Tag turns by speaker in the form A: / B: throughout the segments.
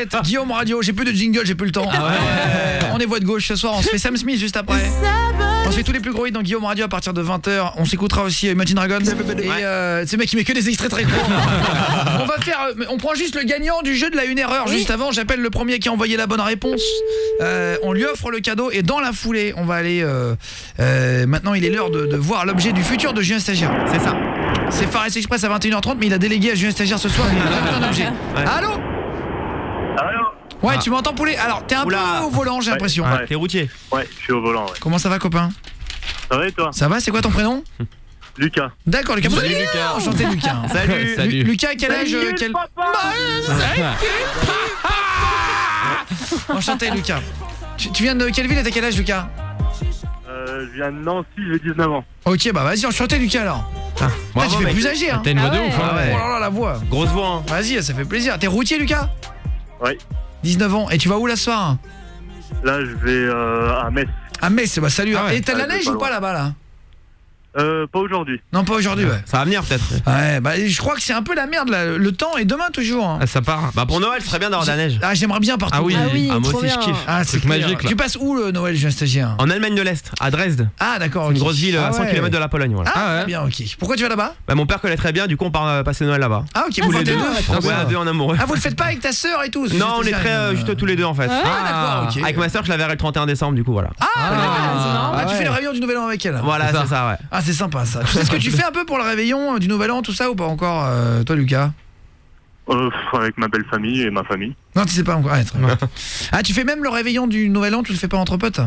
A: 17, Guillaume Radio, j'ai plus de jingle, j'ai plus le temps. On est voix de gauche ce soir, on se fait Sam Smith juste après. On se fait tous les plus gros hits dans Guillaume Radio à partir de 20h. On s'écoutera aussi Imagine Dragons. Et c'est mec qui met que des extraits très courts. On prend juste le gagnant du jeu de la 1 erreur juste avant. J'appelle le premier qui a envoyé la bonne réponse. On lui offre le cadeau et dans la foulée, on va aller... maintenant, il est l'heure de voir l'objet du futur de Julien Stagiaire. C'est ça. C'est Fares Express à 21h30, mais il a délégué à Julien Stagiaire ce soir. Il a un objet. Allô ? Allô ? Ouais, tu m'entends poulet? Alors, t'es un peu au volant, j'ai l'impression.
B: T'es routier? Ouais, je suis au volant.
A: Comment ça va, copain?
B: Ça va et toi?
A: Ça va, c'est quoi ton prénom?
B: Lucas.
A: D'accord, Lucas.
B: Salut Lucas.
A: Enchanté Lucas.
B: Salut.
A: Lucas, quel âge? Enchanté Lucas. Tu viens de quelle ville et t'as quel âge, Lucas?
B: Je viens de Nancy, j'ai 19 ans.
A: Ok, bah vas-y, enchanté Lucas alors. Tu fais plus âgé hein.
C: T'as une voix de ouf hein.
A: Oh là là, la voix.
B: Grosse voix hein.
A: Vas-y, ça fait plaisir. T'es routier Lucas?
B: Ouais.
A: 19 ans. Et tu vas où là ce soir?
B: Là, je vais à Metz.
A: À Metz, bah salut. Et t'as de la
B: Ouais,
A: neige
B: pas
A: ou pas
B: loin.
A: là-bas là?
B: Pas aujourd'hui.
A: Non, pas aujourd'hui, ouais.
C: Ça va venir peut-être.
A: Ouais, bah je crois que c'est un peu la merde là. Le temps est demain toujours hein.
C: Ça part.
B: Bah pour Noël, ce serait bien d'avoir de la neige.
A: Ah, j'aimerais bien partout.
C: Ah oui,
D: Ah,
C: moi
D: trop
C: aussi je
D: bien.
C: kiffe.
A: Ah, c'est
C: truc
A: clair.
C: magique là.
A: Tu passes où le Noël, Julien Stagiaire?
C: En Allemagne de l'Est, à Dresde.
A: Ah d'accord,
C: Une
A: ok.
C: grosse ville à 100
A: ouais.
C: km de la Pologne voilà.
A: Ah, bien, ok. Pourquoi tu vas là-bas?
C: Bah mon père connaît très bien, du coup on part passer Noël là-bas.
A: Ah ok, vous
C: les
A: faites les
C: deux.
A: deux.
C: Ouais, à deux en amoureux.
A: Ah, vous le faites pas avec ta sœur et tout?
C: Non, on est très juste tous les deux en fait.
A: Ah d'accord, ok.
C: Avec ma sœur, je la verrai le 31 décembre du coup voilà.
A: Ah, tu fais le réveillon du Nouvel An avec elle.
C: Voilà, c'est ça ouais.
A: Ah, c'est sympa ça. Tu sais ce que tu fais un peu pour le réveillon du Nouvel An, tout ça ou pas encore, toi Lucas?
B: Avec ma belle famille et ma famille.
A: Non, tu sais pas encore. Ah, très bien. Ah, tu fais même le réveillon du Nouvel An, tu le fais pas entre potes?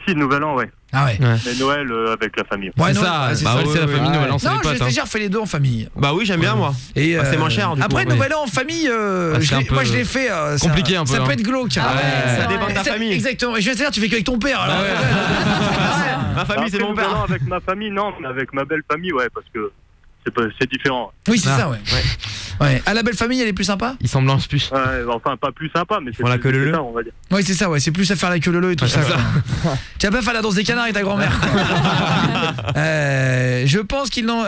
B: Si, Nouvel An, ouais.
A: Ah ouais.
B: Mais Noël avec la famille.
A: Ouais,
C: c'est ça,
A: c'est
C: bah
A: ça.
C: oui, c'est la famille, Noël An, c'est
A: Non,
C: les
A: je
C: potes.
A: Stagiaire fait les deux en famille.
C: Bah oui, j'aime bien moi.
A: Et
C: c'est moins cher du coup.
A: après Nouvel An en famille,
C: c'est un peu
A: moi je l'ai fait.
C: compliqué un peu.
A: Ça peut
C: hein.
A: être glauque.
C: Ah ouais, ça dépend de ta
A: C'est-
C: famille.
A: Exactement. Et je vais te dire, tu fais qu'avec ton père. Alors.
C: Ma famille c'est
B: Après,
C: mon
B: Nouvel An
C: père.
B: avec ma famille, non, mais avec ma belle famille, ouais, parce que c'est différent.
A: Oui, c'est ça, ouais. Ouais. À la belle famille, elle est plus sympa?
C: Il semble plus.
B: Ouais, enfin, pas plus sympa, mais c'est
C: Voilà,
B: plus
C: que le
B: tard, on va dire.
A: Oui, c'est ça, ouais. C'est plus à faire la queue leu et tout ça. quoi. Tu vas pas faire la danse des canards et ta grand-mère. Je pense qu'ils n'ont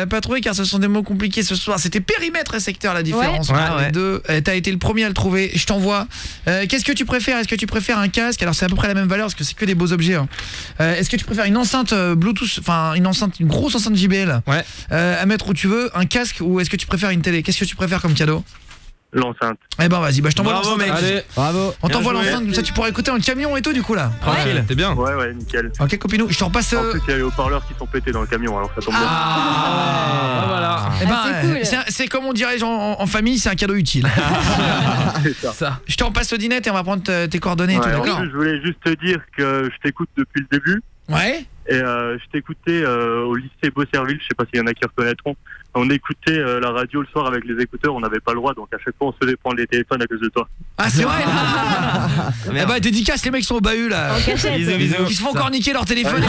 A: pas trouvé car ce sont des mots compliqués ce soir. C'était périmètre et secteur la différence.
C: Ouais.
A: entre les
C: Ouais.
A: deux. T'as été le premier à le trouver. Je t'envoie. Qu'est-ce que tu préfères? Est-ce que tu préfères un casque? Alors c'est à peu près la même valeur parce que c'est que des beaux objets. Hein. Est-ce que tu préfères une enceinte Bluetooth, enfin une grosse enceinte JBL à mettre où tu veux, un casque ou est-ce que tu préfères une télé? Qu'est-ce que tu préfères comme cadeau?
B: L'enceinte.
A: Eh ben vas-y, bah je t'envoie
C: Bravo
A: l'enceinte.
C: mec. Allez, bravo.
A: On t'envoie
B: Bien joué.
A: l'enceinte comme ça tu pourras écouter en camion et tout du coup là.
C: Tranquille, t'es bien.
B: Ouais, nickel.
A: Ok copinou, je te repasse.
B: En plus, il y a les haut-parleurs qui sont pétés dans le camion, alors ça tombe bien.
C: Voilà.
A: Eh ben,
D: c'est cool.
A: c'est comme on dirait en famille, c'est un cadeau utile.
B: C'est ça.
A: Je te repasse au dinette et on va prendre tes coordonnées et tout,
B: Ouais, en
A: d'accord?
B: plus, je voulais juste te dire que je t'écoute depuis le début.
A: Ouais.
B: Et je t'écoutais au lycée Beaucerville, je sais pas s'il y en a qui reconnaîtront. On écoutait la radio le soir avec les écouteurs, on n'avait pas le droit, donc à chaque fois on se faisait prendre les téléphones à cause de toi.
A: Ah c'est vrai. Eh bah dédicace les mecs qui sont au bahut là.
D: En cachette.
C: Bisous.
A: Qui se font encore niquer leur téléphone.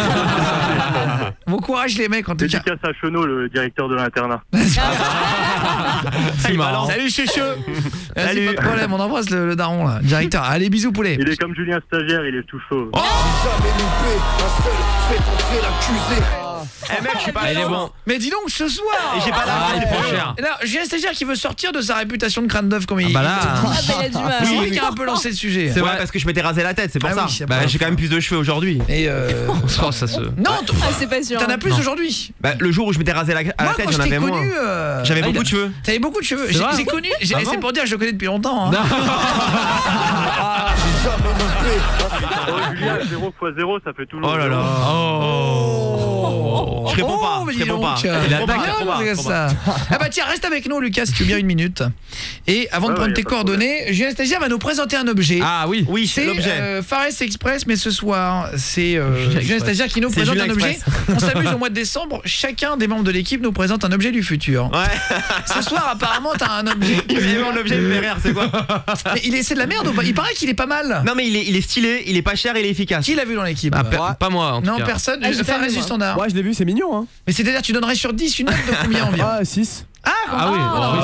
A: Bon courage les mecs en tout cas.
B: Dédicace à Chenot, le directeur de l'internat.
C: C'est marrant.
A: Salut Chuchu. Vas-y, pas de problème, on embrasse le daron là, directeur. Allez bisous poulet.
B: Il est comme Julien Stagiaire, il est tout chaud.
C: Eh mec, je suis pas. Il est bon.
A: Mais dis donc ce soir.
C: Et j'ai pas la c'est trop cher.
A: Là, j'ai un stagiaire qui veut sortir de sa réputation de crâne d'œuf comme il.
C: Bah là.
D: Ah, bah, il a du mal.
A: C'est lui qui a un peu lancé le sujet.
C: C'est vrai parce que je m'étais rasé la tête, c'est pour
A: Ah
C: ça.
A: oui, c'est
C: Bah
A: pas
C: j'ai quand même plus de cheveux aujourd'hui.
A: Et
C: Oh, ça se.
A: non,
D: Ah, c'est pas sûr.
A: t'en as plus
C: Non.
A: aujourd'hui.
C: Bah le jour où je m'étais rasé la
A: Moi
C: tête,
A: quand je
C: j'en
A: t'ai
C: avais moins.
A: connu,
C: J'avais beaucoup de cheveux.
A: T'avais beaucoup de cheveux.
C: C'est vrai
A: J'ai connu.
C: Ah bon
A: C'est pour dire que je le connais depuis longtemps. Hein.
B: Julien, 0 x 0, ça fait toujours.
C: Oh là là. Oh. Je réponds pas.
A: mais
C: Je
A: dis
C: réponds pas.
A: donc.
C: Il attaque,
A: Ah,
C: réponds pas,
A: regarde
C: réponds pas.
A: ça. Ah bah tiens, reste avec nous Lucas si tu veux bien une minute. Et avant de
B: Ouais,
A: prendre
B: ouais,
A: tes
B: y a pas de
A: coordonnées, Julien Stagiaire va nous présenter un objet.
C: Ah oui. Oui, c'est
A: C'est
C: l'objet.
A: Fares Express, mais ce soir, c'est Julien
C: Express.
A: Stagiaire qui nous
C: C'est
A: présente
C: Julien
A: un objet.
C: Express.
A: On s'amuse au mois de décembre, chacun des membres de l'équipe nous présente un objet du futur.
C: Ouais.
A: Ce soir, apparemment, t'as un objet.
C: Évidemment, l'objet me fait rire, c'est quoi?
A: Mais c'est de la merde ou pas? Il paraît qu'il est pas mal.
C: Non mais il est stylé, il est pas cher et il est efficace.
A: Qui l'a vu dans l'équipe?
C: Pas moi en tout
A: Non,
C: cas.
A: personne.
D: Ah, j'ai pas
A: Fares
D: vu,
A: du
D: moi.
A: standard.
E: Ouais, je l'ai vu, c'est mignon, hein.
A: Mais c'est-à-dire, tu donnerais sur 10 une note de combien environ?
E: Ah, 6.
A: Ah,
D: Ah oui,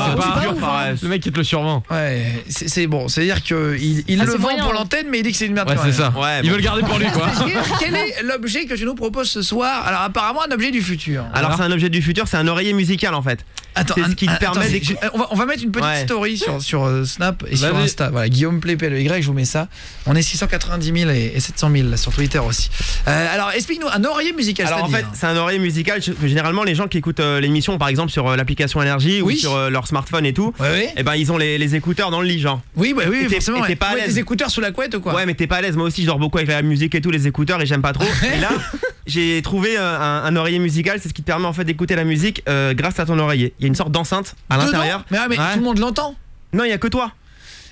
D: c'est pas
C: dur,
D: le mec qui te le survend.
A: Ouais, c'est bon, c'est-à-dire qu'il le vend pour l'antenne, mais il dit que c'est une merde.
D: Ouais, c'est ça.
C: Ouais,
D: il veut le garder pour lui, quoi.
A: Quel est l'objet que tu nous proposes ce soir? Alors apparemment un objet du futur.
C: Alors c'est un objet du futur, c'est un oreiller musical en fait.
A: Attends,
C: c'est ce qui te permet
A: on va mettre une petite story sur Snap et sur Insta. Voilà, Guillaume Play PLY, je vous mets ça. On est 690 000 et 700 000 là, sur Twitter aussi. Alors explique-nous un oreiller musical.
C: Alors en fait, c'est un oreiller musical que généralement les gens qui écoutent l'émission par exemple sur l'application Énergie ou sur leur smartphone et tout, et ben ils ont les écouteurs dans le lit genre.
A: Oui, forcément.
C: T'es pas à l'aise.
A: Des écouteurs sous la couette ou quoi?
C: Ouais, mais t'es pas à l'aise. Moi aussi, je dors beaucoup avec la musique et tout, les écouteurs et j'aime pas trop. Et là, j'ai trouvé un oreiller musical, c'est ce qui te permet en fait d'écouter la musique grâce à ton oreiller. Il y a une sorte d'enceinte à l'intérieur.
A: Mais tout le monde l'entend.
C: Non, il y a que toi.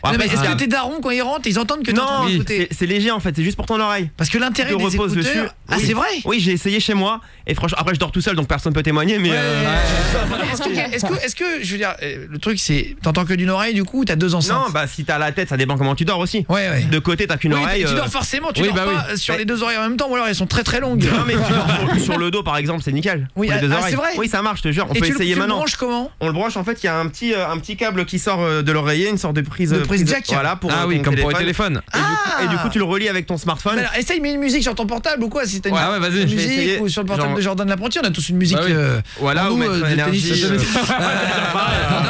A: Mais est-ce que tes darons quand ils rentrent, ils entendent que
C: non, c'est léger en fait, c'est juste pour ton oreille.
A: Parce que l'intérêt des écouteurs dessus. Ah, c'est vrai?
C: Oui, j'ai essayé chez moi et franchement après je dors tout seul donc personne peut témoigner mais
A: est-ce que je veux dire le truc c'est t'entends que d'une oreille du coup, t'as deux enceintes?
C: Non, bah si t'as la tête, ça dépend comment tu dors aussi.
A: Ouais.
C: De côté, t'as qu'une oreille.
A: Tu dors forcément, tu dors pas sur les deux oreilles en même temps ou alors elles sont très très longues.
C: Non mais tu dors sur le dos par exemple, c'est nickel.
A: Oui,
C: les deux oreilles.
A: C'est vrai.
C: Oui, ça marche, je te jure, on peut essayer maintenant.
A: Tu le branches comment?
C: On le branche en fait, il y a un petit câble qui sort de l'oreiller, une sorte de prise
A: jack.
C: Voilà pour
D: ah oui, comme pour le téléphone.
C: Et du coup, tu le relis avec ton smartphone.
A: Alors, essaye une musique sur ton portable ou quoi si t'as une
D: vas-y.
A: musique ou sur le portable de Jordan Laprentis, on a tous une musique
C: voilà, ou mettre Énergie.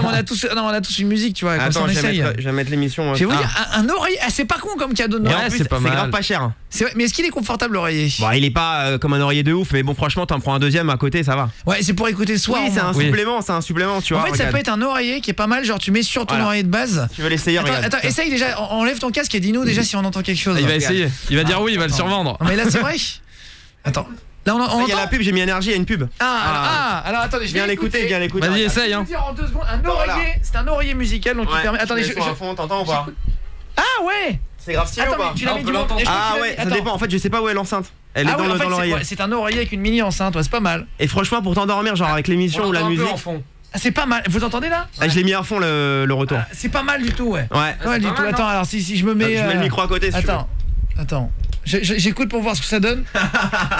A: On a tous une musique, tu vois.
C: Attends, je vais mettre l'émission.
A: Je vais vous dire un oreiller, c'est pas con comme cadeau de Noël.
C: Ouais, c'est grave pas cher.
A: C'est vrai, mais est-ce qu'il est confortable l'oreiller?
C: Bon, il est pas comme un oreiller de ouf, mais bon franchement, t'en prends un deuxième à côté, ça va.
A: Ouais, c'est pour écouter le soir.
C: Oui, c'est un supplément, tu vois.
A: En fait, ça peut être un oreiller qui est pas mal, genre tu mets sur ton oreiller de base.
C: Tu veux l'essayer?
A: Attends, essaye déjà, enlève ton casque et dis-nous déjà si on entend quelque chose.
D: Il va essayer. Il va dire oui, il va le survendre.
A: Mais là c'est vrai. Attends. Là on
C: il y a la pub, j'ai mis Énergie, il y a une pub.
A: Alors attendez, je viens l'écouter.
D: Vas-y, essaye hein.
A: En 2 secondes, un oreiller, c'est un oreiller musical donc il permet. Attendez, je
C: t'entends ou pas?
A: Ah ouais.
C: C'est grave stylé ou pas?
A: Tu l'as mis du long.
C: Ah ouais, ça dépend. En fait, je sais pas où est l'enceinte. Elle est dans l'oreiller.
A: C'est un oreiller avec une mini enceinte, c'est pas mal.
C: Et franchement, pour t'endormir, genre avec l'émission ou la musique.
A: C'est pas mal. Vous entendez là?
C: Je l'ai mis à fond le retour.
A: C'est pas mal du tout, ouais.
C: Ouais.
A: Du tout. Attends, alors si je me mets.
C: Je mets le micro à côté.
A: Attends. J'écoute pour voir ce que ça donne.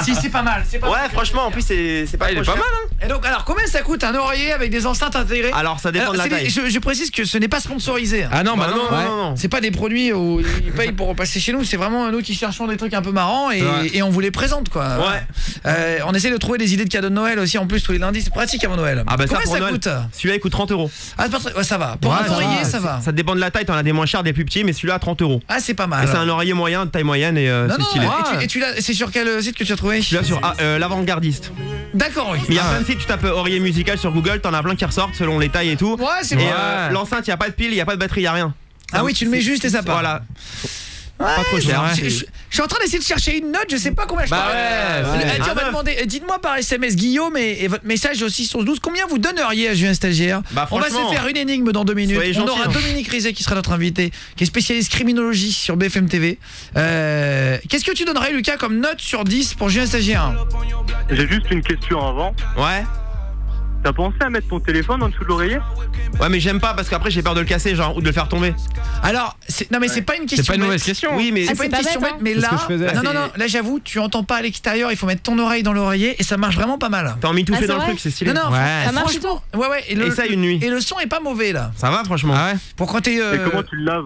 A: Si c'est pas mal,
C: ouais, franchement, en plus c'est pas
D: il est pas mal hein.
A: Et donc alors combien ça coûte un oreiller avec des enceintes intégrées?
C: Alors ça dépend de la taille.
A: Je précise que ce n'est pas sponsorisé.
D: Ah non, non.
A: C'est pas des produits où ils payent pour passer chez nous, c'est vraiment nous qui cherchons des trucs un peu marrants et on vous les présente quoi.
C: Ouais.
A: On essaie de trouver des idées de cadeaux de Noël aussi en plus tous les lundis, c'est pratique avant Noël.
C: Ah bah
A: combien
C: ça
A: coûte?
C: Celui-là il coûte 30 €.
A: Ah ça va. Pour un oreiller ça va.
C: Ça dépend de la taille, t'en as des moins chers, des plus petits, mais celui-là à 30 €.
A: Ah c'est pas mal.
C: C'est un oreiller moyen, de taille moyenne et c'est stylé.
A: C'est sur quel site que tu as trouvé?
C: Celui-là sur l'avant-gardiste.
A: D'accord, oui.
C: Il y a plein de sites, tu tapes oreiller musical sur Google, t'en as plein qui ressortent selon les tailles et tout.
A: Ouais, c'est bon.
C: Et l'enceinte, il y a pas de pile, il y a pas de batterie, il y a rien.
A: Ah oui, tu le mets juste et ça part.
C: Voilà.
A: Pas
C: trop cher.
A: Je suis en train d'essayer de chercher une note, je sais pas combien je peux. On va demander, dites-moi par SMS Guillaume et votre message aussi sur 12, combien vous donneriez à Julien Stagiaire? On va se faire une énigme dans 2 minutes. On aura Dominique Rizet qui sera notre invité, qui est spécialiste criminologie sur BFM TV. Qu'est-ce que tu donnerais Lucas comme note sur 10 pour Julien Stagiaire?
B: J'ai juste une question avant.
C: Ouais.
B: T'as pensé à mettre ton téléphone en dessous de l'oreiller?
C: Ouais mais j'aime pas parce qu'après j'ai peur de le casser genre ou de le faire tomber.
A: Alors non mais c'est pas une question.
D: C'est pas une mauvaise question.
C: Oui mais
A: c'est pas une question bête mais là non là j'avoue tu entends pas à l'extérieur, il faut mettre ton oreille dans l'oreiller et ça marche vraiment pas mal.
C: T'as envie de tout dans le truc, c'est stylé.
A: Non
E: ça marche tout.
A: Ouais
C: et ça une nuit.
A: Et le son est pas mauvais là.
C: Ça va franchement.
D: Ah ouais.
A: Pour quand t'es
B: Et comment tu le laves?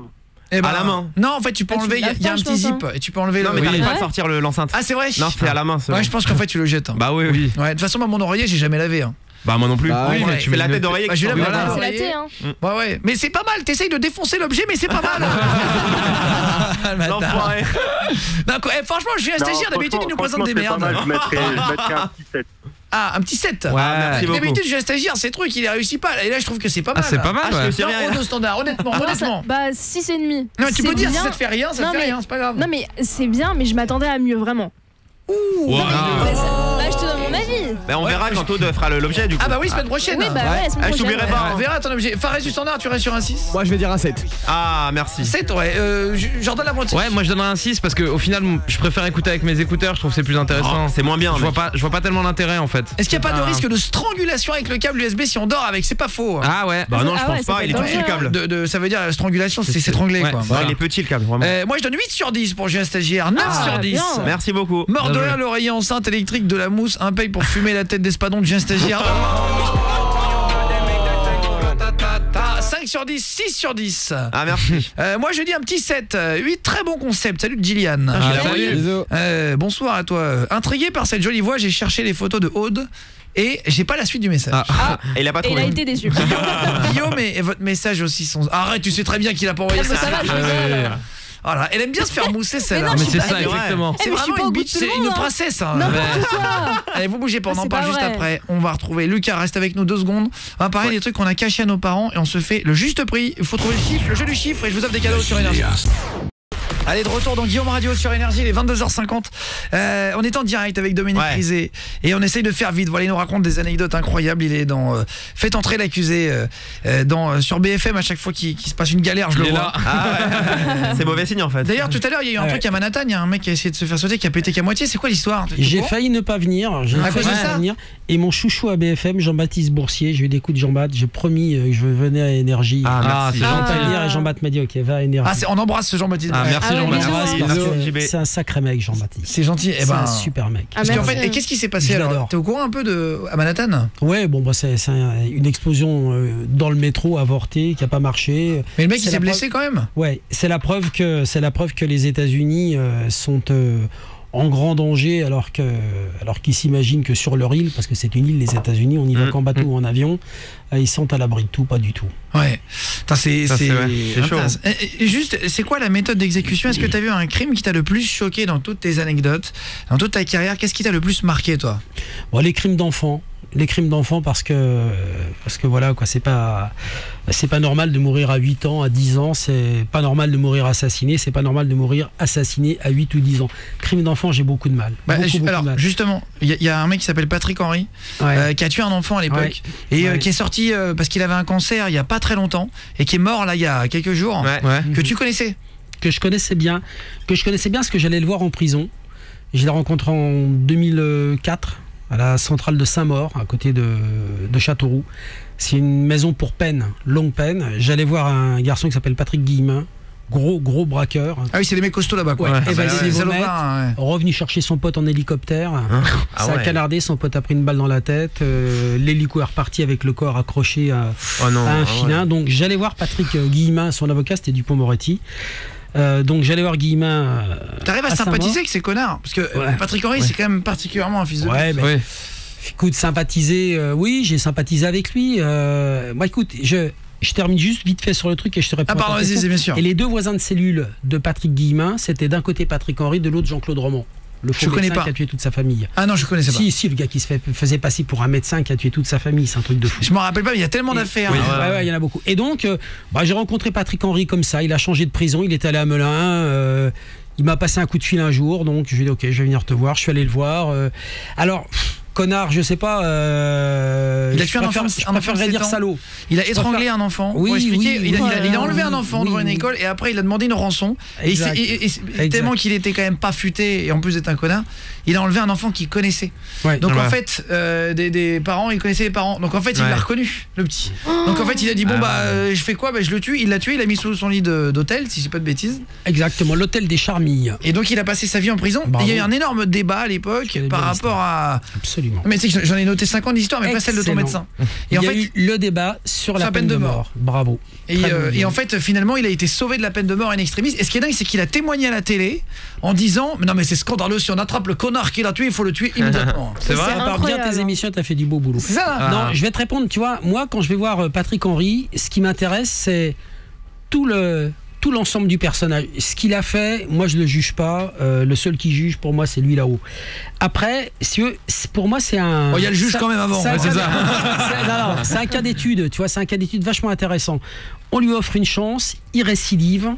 A: À
C: la main.
A: Non en fait tu peux enlever, il y a un petit zip et tu peux enlever.
C: Non mais t'arrives pas à sortir l'enceinte.
A: Ah c'est vrai?
C: Non c'est à la main.
A: Ouais je pense qu'en fait tu le jettes.
C: Bah oui.
A: Ouais de toute façon mon oreiller j'ai jamais lavé.
C: Bah moi non plus.
D: Oui mais
C: tu fais la tête d'oreiller.
E: C'est la thé hein.
A: Ouais mais c'est pas mal, t'essayes de défoncer l'objet mais c'est pas mal.
C: L'enfoiré.
A: Franchement Julien Stagiaire d'habitude il nous présente des merdes.
B: Je mettrais un petit 7.
A: Ah un petit 7.
C: Ouais merci beaucoup.
A: D'habitude Julien Stagiaire ces trucs il réussit pas et là je trouve que c'est pas mal.
D: Ah c'est pas mal ouais.
A: Non, au standard honnêtement.
E: Bah 6,5.
A: Non tu peux dire si ça te fait rien, ça te fait rien, c'est pas grave.
E: Non mais c'est bien mais je m'attendais à mieux vraiment.
A: Ouh.
E: Bah je te donne mon avis.
C: Bah on verra quand Aude fera l'objet du coup.
A: Ah bah oui semaine prochaine.
E: Oui bah ouais semaine prochaine.
C: Je t'oublierai pas.
A: On verra ton objet. Fares du standard tu restes sur un 6?
F: Moi je vais dire un 7.
C: Ah merci.
A: 7 ouais. Jordan Laprentis.
D: Ouais moi je donnerais un 6 parce que au final je préfère écouter avec mes écouteurs, je trouve que c'est plus intéressant.
C: C'est moins bien.
D: Je vois pas tellement l'intérêt en fait.
A: Est-ce qu'il y a pas de risque de strangulation avec le câble USB si on dort avec? C'est pas faux.
D: Ah ouais.
C: Bah non je pense pas, il est tout petit le câble.
A: Ça veut dire strangulation c'est s'étrangler quoi.
C: Il est petit le câble vraiment.
A: Moi je donne 8 sur 10 pour Julien Stagiaire, 9 sur 10.
C: Merci beaucoup.
A: Mort de rire l'oreiller enceinte électrique de la mousse, un paye pour fumer la tête d'espadon de Julien Stagiaire. 5 sur 10, 6 sur 10.
C: Ah, merci.
A: Moi je dis un petit 7, 8, très bon concept. Salut Gillian.
D: Salut.
A: Bonsoir à toi. Intrigué par cette jolie voix, j'ai cherché les photos de Aude et j'ai pas la suite du message.
C: Et il a pas
E: Et il
C: trouvé.
E: a été déçu.
A: Guillaume et votre message aussi sont... Arrête, tu sais très bien qu'il a pas envoyé ça.
E: Ça va, je rigole.
A: Voilà, elle aime bien se faire mousser celle-là.
E: non,
D: Mais
E: je
D: c'est
E: suis
D: ça,
E: pas-
D: exactement.
A: C'est
E: mais je suis
A: vraiment
E: pas au
A: une
E: goût de
A: bitch,
E: tout le
A: c'est
E: monde,
A: une
E: hein.
A: princesse. Hein.
E: N'importe quoi.
A: Allez, vous bougez pas, on
E: Ah,
A: en
E: c'est
A: parle
E: pas
A: juste
E: vrai.
A: après. On va retrouver Lucas, reste avec nous 2 secondes. On va parler des trucs qu'on a cachés à nos parents et on se fait le juste prix. Il faut trouver le chiffre, le jeu du chiffre et je vous offre des cadeaux sur Énergie. Allez, de retour dans Guillaume Radio sur Énergie, il est 22h50. On est en direct avec Dominique Rizet et on essaye de faire vite. Voilà, il nous raconte des anecdotes incroyables. Il est dans Faites entrer l'accusé sur BFM à chaque fois qu'il se passe une galère, je le vois.
C: C'est mauvais signe en fait.
A: D'ailleurs, tout à l'heure, il y a eu un truc à Manhattan, il y a un mec qui a essayé de se faire sauter, qui a pété qu'à moitié. C'est quoi l'histoire?
F: J'ai failli ne pas venir. J'ai
A: À
F: failli
A: cause de
F: ne
A: ça
F: pas venir. Et mon chouchou à BFM, Jean-Baptiste Boursier, j'ai eu des coups de Jean-Baptiste. J'ai promis que je venais à Énergie.
C: Ah, merci.
F: Je vais pas venir et Jean-Baptiste m'a dit ok, va à Énergie.
A: on embrasse ce Jean-Baptiste.
D: Merci
E: Ah ouais,
D: Jean-Baptiste.
E: bisous.
F: Parce que
C: JB.
F: c'est un sacré mec, Jean-Baptiste.
A: C'est gentil.
F: C'est un super mec.
E: Ah,
A: Parce qu'en
E: merci.
A: fait, et qu'est-ce qui s'est passé
F: Je
A: alors?
F: l'adore.
A: T'es au courant un peu à Manhattan?
F: Ouais, bon, bah, c'est une explosion dans le métro avorté qui a pas marché.
A: Mais le mec il
F: C'est
A: s'est
F: la
A: blessé quand même.
F: Ouais, c'est la preuve que les États-Unis sont en grand danger alors qu'ils s'imaginent que sur leur île, parce que c'est une île, les États-Unis, on y va qu'en bateau ou en avion, ils sont à l'abri de tout, pas du tout.
A: Ouais. Putain, c'est
C: chaud.
A: Et juste, c'est quoi la méthode d'exécution? Est-ce que t'as vu un crime qui t'a le plus choqué dans toutes tes anecdotes, dans toute ta carrière? Qu'est-ce qui t'a le plus marqué, toi?
F: Bon, les crimes d'enfants parce que voilà quoi, c'est pas normal de mourir à 8 ans, à 10 ans, c'est pas normal de mourir assassiné, c'est pas normal de mourir assassiné à 8 ou 10 ans. Crimes d'enfants, j'ai beaucoup de mal. Beaucoup
A: alors
F: de mal.
A: justement, il y a un mec qui s'appelle Patrick Henry qui a tué un enfant à l'époque et qui est sorti parce qu'il avait un cancer il y a pas très longtemps et qui est mort là il y a quelques jours, que tu connaissais.
F: Que je connaissais bien parce que j'allais le voir en prison. Je l'ai rencontré en 2004 à la centrale de Saint-Maur, à côté de Châteauroux. C'est une maison pour peine, longue peine. J'allais voir un garçon qui s'appelle Patrick Guillemin, gros braqueur.
A: Ah oui, c'est les mecs costauds là-bas quoi.
F: Évadé des
A: salopards,
F: vomètres, revenu chercher son pote en hélicoptère. Ça a canardé, son pote a pris une balle dans la tête. L'hélico est reparti avec le corps accroché à un filin. Donc j'allais voir Patrick Guillemin, son avocat, c'était Dupond-Moretti. Donc j'allais voir Guillemin.
A: T'arrives à sympathiser avec ces connards? Parce que Patrick Henry, c'est quand même particulièrement un fils de pute.
F: Écoute, sympathiser, oui, j'ai sympathisé avec lui. Moi, écoute, je termine juste vite fait sur le truc et je te réponds.
A: Ah pardon, vas-y, c'est bien sûr.
F: Et les 2 voisins de cellule de Patrick Guillemin, c'était d'un côté Patrick Henry, de l'autre Jean-Claude Roman. Le faux médecin qui a tué toute sa famille.
A: Ah non, je connaissais pas.
F: Si, le gars qui se faisait passer pour un médecin qui a tué toute sa famille, c'est un truc de fou.
A: Je m'en rappelle pas, mais il y a tellement d'affaires.
F: Il y en a beaucoup. Et donc, j'ai rencontré Patrick Henry comme ça. Il a changé de prison, il est allé à Melun. Il m'a passé un coup de fil un jour, donc je lui ai dit ok, je vais venir te voir. Je suis allé le voir. Alors, connard, je sais pas.
A: Il a tué un enfant.
F: Je préférerais dire salaud.
A: Il a étranglé un enfant.
F: Oui,
A: pour expliquer,
F: oui,
A: il a enlevé un enfant devant une école et après il a demandé une rançon. Et tellement qu'il était quand même pas futé et en plus d'être un connard, il a enlevé un enfant qu'il connaissait. Donc en fait, des parents, il connaissait les parents. Donc en fait, il l'a reconnu, le petit. Donc en fait, il a dit bon je fais quoi? Je le tue. Il l'a tué. Il l'a mis sous son lit d'hôtel, si j'ai pas de bêtises.
F: Exactement, l'hôtel des Charmilles.
A: Et donc il a passé sa vie en prison. Il y a eu un énorme débat à l'époque par rapport à.
F: Absolument.
A: Mais tu sais que j'en ai noté 50 d'histoires, mais pas celle de ton médecin.
F: Et en fait, il y a eu le débat sur la peine de mort. Bravo.
A: Et en fait, finalement, il a été sauvé de la peine de mort in extremis. Et ce qui est dingue, c'est qu'il a témoigné à la télé en disant mais non, mais c'est scandaleux, si on attrape le connard qui l'a tué, il faut le tuer immédiatement.
D: C'est vrai.
F: Par bien tes émissions, t'as fait du beau boulot.
A: C'est ça.
F: Non, je vais te répondre. Tu vois, moi, quand je vais voir Patrick Henry, ce qui m'intéresse, c'est tout l'ensemble du personnage. Ce qu'il a fait, moi je le juge pas. Le seul qui juge pour moi, c'est lui là-haut. Après, pour moi, c'est un.
A: Il y a le juge quand même avant.
F: C'est ça. C'est un cas d'étude. Tu vois, c'est un cas d'étude vachement intéressant. On lui offre une chance, il récidive,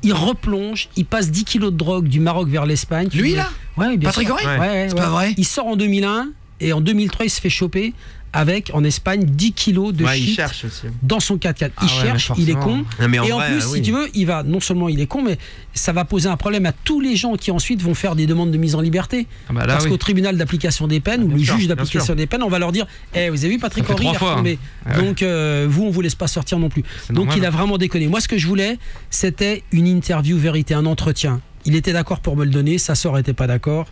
F: il replonge, il passe 10 kilos de drogue du Maroc vers l'Espagne.
A: Lui là?
F: Ouais, bien
A: Patrick
F: sûr.
A: Henry?
F: Ouais,
A: c'est pas vrai.
F: Il sort en 2001 et en 2003, il se fait choper avec, en Espagne, 10 kilos de shit
C: il cherche aussi.
F: dans son 4x4. Il cherche, il est con.
C: Mais
F: et en plus, si tu veux, il va, non seulement il est con, mais ça va poser un problème à tous les gens qui ensuite vont faire des demandes de mise en liberté. Parce qu'au tribunal d'application des peines, ou le juge d'application des peines, on va leur dire vous avez vu Patrick Henry, il a retombé. Donc, vous, on vous laisse pas sortir non plus. Donc, il a vraiment déconné. Moi, ce que je voulais, c'était une interview vérité, un entretien. Il était d'accord pour me le donner, sa sœur était pas d'accord.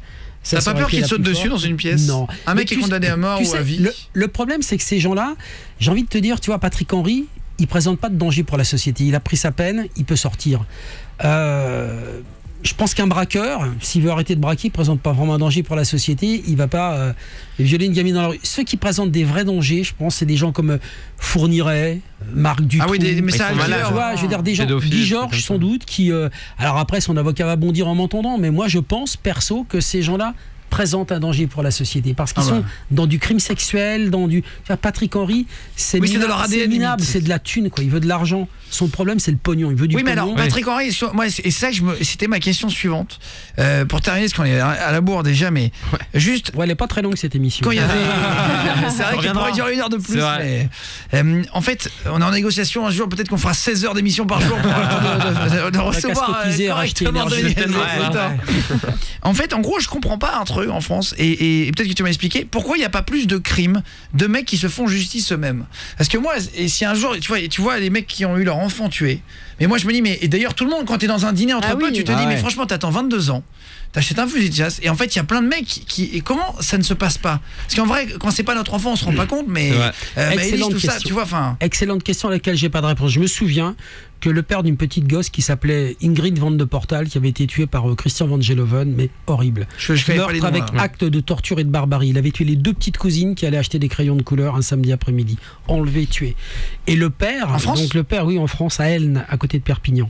A: T'as pas peur qu'il saute dessus dans une pièce?
F: Non.
A: Un mec est condamné à mort ou à vie.
F: Le problème, c'est que ces gens-là, j'ai envie de te dire, tu vois, Patrick Henry, il présente pas de danger pour la société. Il a pris sa peine, il peut sortir. Je pense qu'un braqueur, s'il veut arrêter de braquer, il présente pas vraiment un danger pour la société. Il va pas violer une gamine dans la rue. Ceux qui présentent des vrais dangers, je pense, c'est des gens comme Fourniret, Marc Dutroux.
A: Ah oui, des messages.
F: Tu vois, je veux dire des gens, Guy Georges sans doute, qui. Alors après, son avocat va bondir en m'entendant, mais moi je pense perso que ces gens-là présentent un danger pour la société parce qu'ils sont dans du crime sexuel, dans du. Patrick Henry, c'est minable, c'est de la thune, quoi. Il veut de l'argent. Son problème, c'est le pognon. Il veut du pognon. Oui, mais alors,
A: Patrick Henry, moi, et ça, c'était ma question suivante. Pour terminer, parce qu'on est à la bourre déjà, mais juste.
F: Ouais, elle est pas très longue cette émission.
A: Quand il y avait. C'est vrai qu'il pourrait durer 1 heure de plus. Mais, en fait, on est en négociation un jour. Peut-être qu'on fera 16 heures d'émission par jour pour de recevoir correctement En fait, en gros, je comprends pas un truc en France, et peut-être que tu m'as expliqué pourquoi il n'y a pas plus de crimes de mecs qui se font justice eux-mêmes. Parce que moi, et si un jour, tu vois les mecs qui ont eu leur enfant tué, mais moi je me dis, mais et d'ailleurs tout le monde, quand t'es dans un dîner entre potes, tu te dis mais franchement t'attends 22 ans, t'achètes un fusil de chasse, et en fait il y a plein de mecs qui, et comment ça ne se passe pas? Parce qu'en vrai, quand c'est pas notre enfant, on se rend pas compte, mais
F: excellente question.
A: Ça, tu vois,
F: excellente question à laquelle j'ai pas de réponse. Je me souviens que le père d'une petite gosse qui s'appelait Ingrid Van de Portal, qui avait été tuée par Christian Van Geloven, mais horrible. Meurtre avec acte de torture et de barbarie. Il avait tué les 2 petites cousines qui allaient acheter des crayons de couleur un samedi après-midi. Enlevé, tué. Et le père,
A: en France,
F: donc le père, oui, en France, à Elne, à côté de Perpignan.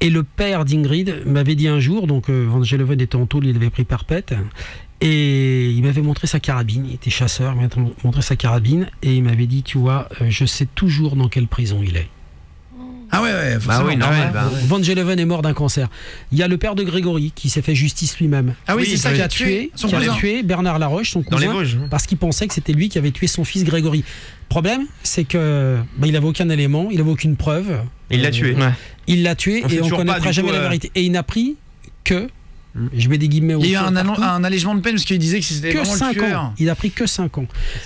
F: Et le père d'Ingrid m'avait dit un jour, donc Van Geloven était en tôle, il avait pris perpète. Et il m'avait montré sa carabine, il était chasseur, il m'avait montré sa carabine et il m'avait dit, tu vois, je sais toujours dans quelle prison il est.
A: Ah ouais, forcément.
F: Van Geloven est mort d'un cancer. Il y a le père de Grégory qui s'est fait justice lui-même.
A: Ah oui, c'est ça,
F: qui a tué Bernard Laroche, son cousin, parce qu'il pensait que c'était lui qui avait tué son fils Grégory. Le problème, c'est que il n'avait aucun élément, il n'avait aucune preuve.
C: Il l'a tué.
F: Il l'a tué et on ne connaîtra jamais la vérité. Et il n'a pris que. Je mets des guillemets au.
A: Il y a eu un allègement de peine parce qu'il disait que c'était vraiment
F: 5
A: le tueur.
F: ans. Il a pris que 5 ans.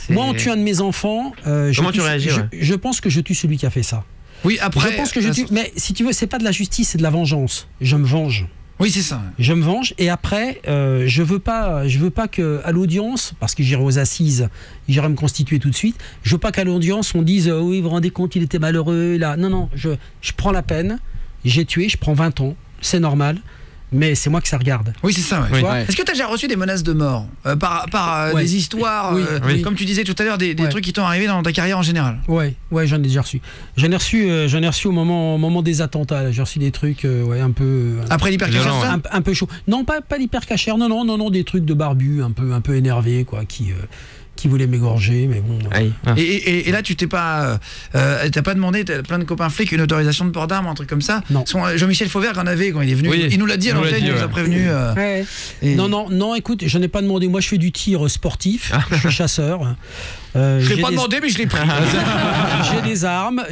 F: Moi, on tue un de mes enfants.
C: Comment tu réagis?
F: Je pense que je tue celui qui a fait ça.
A: Oui, après.
F: Je pense que je tue. Mais si tu veux, c'est pas de la justice, c'est de la vengeance. Je me venge.
A: Oui, c'est ça.
F: Je me venge et après, je veux pas que à l'audience, parce que j'irai aux assises, j'irai me constituer tout de suite. Je veux pas qu'à l'audience on dise oui, vous vous rendez compte, il était malheureux là. Non, je prends la peine. J'ai tué, je prends 20 ans, c'est normal. Mais c'est moi que ça regarde.
A: Oui, c'est ça. Est-ce que tu as déjà reçu des menaces de mort par des histoires, comme tu disais tout à l'heure, des trucs qui t'ont arrivé dans ta carrière en général? Ouais, j'en ai déjà reçu. J'en ai reçu au moment des attentats. J'ai reçu des trucs un peu. Après l'hypercachère,
F: un peu chaud. Non, pas l'hypercachère. Non, des trucs de barbus, un peu énervés, quoi, qui voulait m'égorger, mais bon.
A: Et là, tu t'es pas, t'as pas demandé, t'as plein de copains flics, une autorisation de port d'armes, un truc comme ça?
F: Non.
A: Jean-Michel Fauvergue en avait quand il est venu. Il nous l'a dit à l'antenne, il nous a prévenu.
F: Non, écoute, j'en ai pas demandé. Moi, je fais du tir sportif. Je suis chasseur.
A: Je l'ai pas demandé, mais je l'ai pris.
F: J'ai des armes.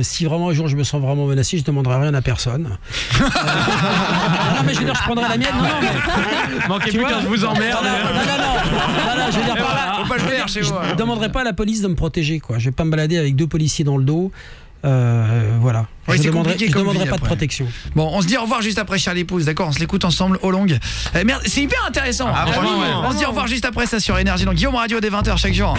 F: Si vraiment un jour je me sens vraiment menacé, je demanderai rien à personne. Non, mais je veux dire, je prendrai la mienne. Non.
C: Manquez plus qu'un je vous emmerde.
F: Non, je veux dire,
A: faut pas le faire chez moi.
F: Je demanderai pas à la police de me protéger, quoi. Je vais pas me balader avec 2 policiers dans le dos. Voilà.
A: Oui,
F: je demanderai pas de protection.
A: Bon, on se dit au revoir juste après Charlie Pouce, d'accord? On se l'écoute ensemble au long. Merde, c'est hyper intéressant.
C: Franchement,
A: on se dit au revoir juste après ça sur Énergie. Donc Guillaume Radio dès 20h chaque jour.